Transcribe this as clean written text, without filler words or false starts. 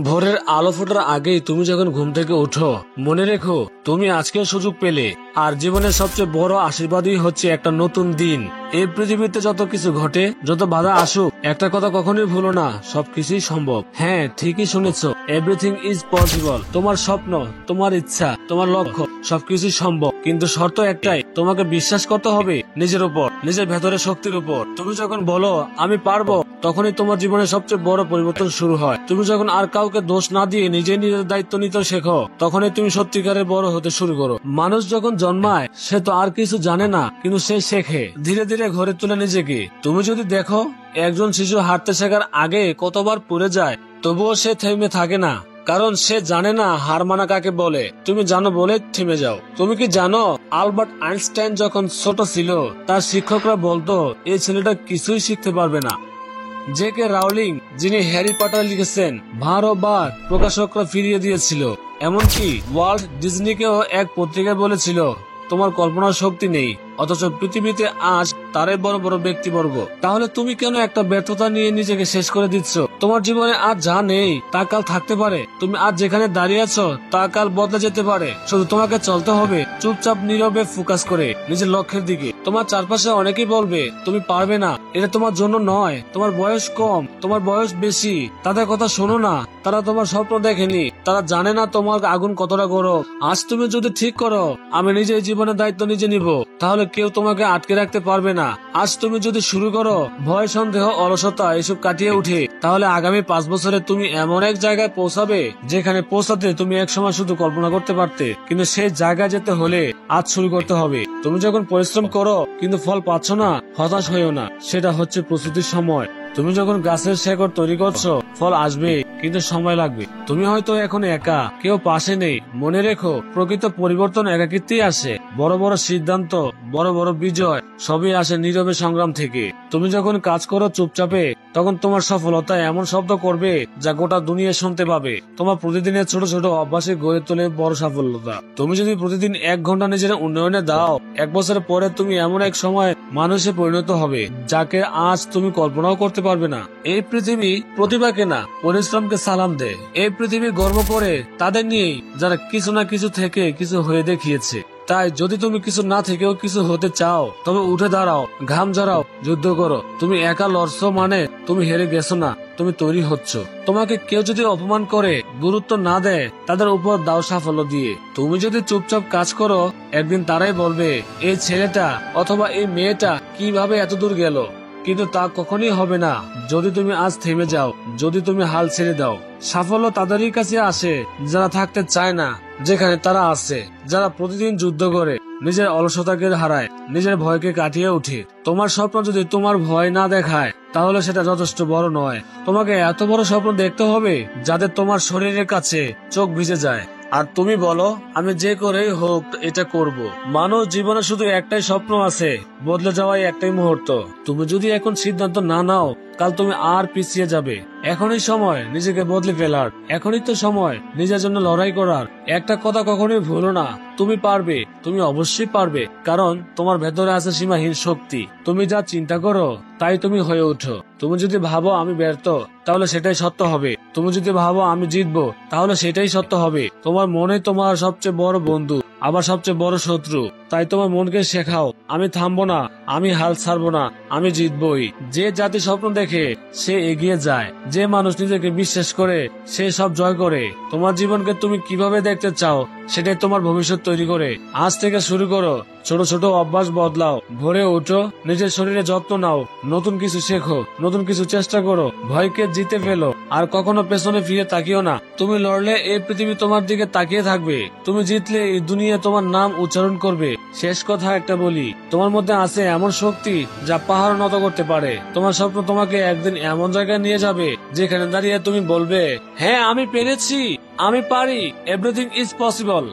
ভোরের আলো ফোটার আগেই তুমি যখন ঘুম থেকে ওঠো, মনে রেখো তুমি আজকে সুযোগ পেলে। আর জীবনের সবচেয়ে বড় আশীর্বাদই হচ্ছে একটা নতুন দিন। এই পৃথিবীতে যত কিছু ঘটে, যত বাধা আসুক, একটা কথা কখনোই ভুলো না, সবকিছুই সম্ভব। হ্যাঁ, ঠিকই শুনেছো, এভরিথিং ইজ পসিবল। তোমার স্বপ্ন, তোমার ইচ্ছা, তোমার লক্ষ্য সবকিছুই সম্ভব, কিন্তু শর্ত একটাই, তোমাকে বিশ্বাস করতে হবে নিজের উপর, নিজের ভেতরের শক্তির উপর। তুমি যখন বলো আমি পারবো, তখনই তোমার জীবনের সবচেয়ে বড় পরিবর্তন শুরু হয়। তুমি যখন আর কাউকে দোষ না দিয়ে নিজে নিজের দায়িত্ব নিতে শেখো, তখনই তুমি সত্যিকারের বড় হতে শুরু করো। মানুষ যখন জন্মায় সে তো আর কিছু জানে না, কিন্তু সে শেখে, ধীরে ধীরে ঘরে তুলে নিজেকে। তুমি যদি দেখো একজন শিশু হাঁটতে শেখার আগে কতবার পড়ে যায়, তবুও সে থেমে থাকে না, কারণ সে জানে না হার মানা কাকে বলে। তুমি জানো বলে থেমে যাও। তুমি কি জানো আলবার্ট আইনস্টাইন যখন ছোট ছিল, তার শিক্ষকরা বলতো এই ছেলেটা কিছুই শিখতে পারবে না। জে কে রাউলিং, যিনি হ্যারি পটার লিখেছেন, বারবার প্রকাশকরা ফিরিয়ে দিয়েছিল। এমনকি ওয়াল্ট ডিজনিকেও এক পত্রিকায় বলেছিল তোমার কল্পনার শক্তি নেই, অথচ পৃথিবীতে আজ তারাই বড় বড় ব্যক্তিবর্গ। তাহলে তুমি কেন একটা ব্যর্থতা নিয়ে নিজেকে শেষ করে দিচ্ছ? তোমার জীবনে আজ যা নেই তা কাল থাকতে পারে। তুমি আজ যেখানে দাঁড়িয়ে আছো তা কাল বদলে যেতে পারে। শুধু তোমাকে চলতে হবে চুপচাপ নীরবে ফোকাস করে নিজের লক্ষ্যের দিকে। তোমার চারপাশে অনেকেই বলবে তুমি পারবে না, এটা তোমার জন্য নয়, তোমার বয়স কম, তোমার বয়স বেশি। তাদের কথা শোনো না, তারা তোমার স্বপ্ন দেখেনি, তারা জানে না তোমার আগুন কতটা গরম। আজ তুমি যদি ঠিক করো আমি নিজের জীবনের দায়িত্ব নিজে নিব, তাহলে কেউ তোমাকে আটকে রাখতে পারবে না। আজ তুমি যদি শুরু করো ভয়, সন্দেহ, অলসতা এসব কাটিয়ে উঠে, তাহলে আগামী 5 বছরে তুমি এমন এক জায়গায় পৌঁছাবে যেখানে পৌঁছাতে তুমি একসময় শুধু কল্পনা করতে পারতে। কিন্তু সেই জায়গায় যেতে হলে আজ শুরু করতে হবে। তুমি যখন পরিশ্রম করো কিন্তু ফল পাচ্ছ না, হতাশ হইও না, সেটা হচ্ছে প্রস্তুতির সময়। তুমি যখন গাছের শেকড় তৈরি করছো, ফল আসবে কিন্তু সময় লাগবে। তুমি হয়তো এখন একা, কেউ পাশে নেই। মনে রেখো প্রকৃত পরিবর্তন একাকিত্বেই আসে। বড় বড় সিদ্ধান্ত, বড় বড় বিজয় সবই আসে নীরবে সংগ্রাম থেকে। তুমি যখন কাজ করো চুপচাপে, তখন তোমার সফলতা এমন শব্দ করবে যা গোটা দুনিয়া শুনতে পাবে। তোমার প্রতিদিনের ছোট ছোট অভ্যাসে গড়ে তোলে বড় সাফল্যতা। তুমি যদি প্রতিদিন 1 ঘন্টা নিজের উন্নয়নে দাও, 1 বছর পরে তুমি এমন এক সময় মানুষে পরিণত হবে যাকে আজ তুমি কল্পনাও করতে পারবে না। এই পৃথিবী প্রতিভাকে না, পরিশ্রমকে সালাম দেয়। এই পৃথিবী গর্ব করে তাদের নিয়েই যারা কিছু না কিছু থেকে কিছু হয়ে দেখিয়েছে। তাই যদি তুমি কিছু না থেকেও কিছু হতে চাও, তবে উঠে দাঁড়াও, ঘাম ঝরাও, যুদ্ধ করো। তুমি একা লড়ছো মানে তুমি হেরে গেছো না, তুমি তৈরি হচ্ছ। তোমাকে কেউ যদি অপমান করে, গুরুত্ব না দেয়, তাদের উপর দাও সাফল্য দিয়ে। তুমি যদি চুপচাপ কাজ করো, একদিন তারাই বলবে এই ছেলেটা অথবা এই মেয়েটা কিভাবে এত দূর গেল। কিন্তু তা কখনই হবে না যদি তুমি আজ থেমে যাও, যদি তুমি হাল ছেড়ে দাও। সাফল্য তাদেরই কাছে আসে যারা থাকতে চায় না যেখানে তারা আছে, যারা প্রতিদিন যুদ্ধ করে, নিজের অলসতাকে হারায়, নিজের ভয়কে কাটিয়ে উঠে। তোমার স্বপ্ন যদি তোমার ভয় না দেখায়, তাহলে সেটা যথেষ্ট বড় নয়। তোমাকে এত বড় স্বপ্ন দেখতে হবে যাতে তোমার শরীরের কাছে চোখ ভিজে যায়, আর তুমি বলো আমি যে করেই হোক এটা করব। মানুষ জীবনে শুধু একটাই স্বপ্ন আছে, বদলে যাওয়াই একটাই মুহূর্ত। তুমি যদি এখন সিদ্ধান্ত না নাও, কাল তুমি আর পিছিয়ে যাবে। এখনই সময় নিজেকে বদলে ফেলার, এখনই তো সময় নিজের জন্য লড়াই করার। একটা কথা কখনোই ভুলো না, তুমি পারবে, তুমি অবশ্যই পারবে, কারণ তোমার ভেতরে আছে সীমাহীন শক্তি। তুমি যা চিন্তা করো তাই তুমি হয়ে ওঠো। তুমি যদি ভাবো আমি ব্যর্থ, তাহলে সেটাই সত্য হবে। তুমি যদি ভাবো আমি জিতবো, তাহলে সেটাই সত্য হবে। তোমার মনে তোমার সবচেয়ে বড় বন্ধু, আবার সবচেয়ে বড় শত্রু। তাই তোমার মনকে শেখাও আমি থামবো না, আমি হাল ছাড়বো না, আমি জিতবই। যে জাতি স্বপ্ন দেখে সে এগিয়ে যায়, যে মানুষ নিজেকে বিশ্বাস করে সে সব জয় করে। তোমার জীবনকে তুমি কিভাবে দেখতে চাও সেটাই তোমার ভবিষ্যৎ তৈরি করে। আজ থেকে শুরু করো, ছোট ছোট অভ্যাস বদলাও, ভোরে ওঠো, নিজের শরীরে যত্ন নাও, নতুন কিছু শেখো, নতুন কিছু চেষ্টা করো, ভয়কে জিতে ফেলো, আর কখনো পেছনে ফিরে তাকিও না। তুমি লড়লে এই পৃথিবী তোমার দিকে তাকিয়ে থাকবে, তুমি জিতলে এই দুনিয়া তোমার নাম উচ্চারণ করবে। শেষ কথা একটা বলি, তোমার মধ্যে আছে এমন শক্তি যা পাহাড় নত করতে পারে। তোমার স্বপ্ন তোমাকে একদিন এমন জায়গায় নিয়ে যাবে যেখানে দাঁড়িয়ে তুমি বলবে হ্যাঁ আমি পেরেছি, আমি পারি, এভরিথিং ইজ পসিবল।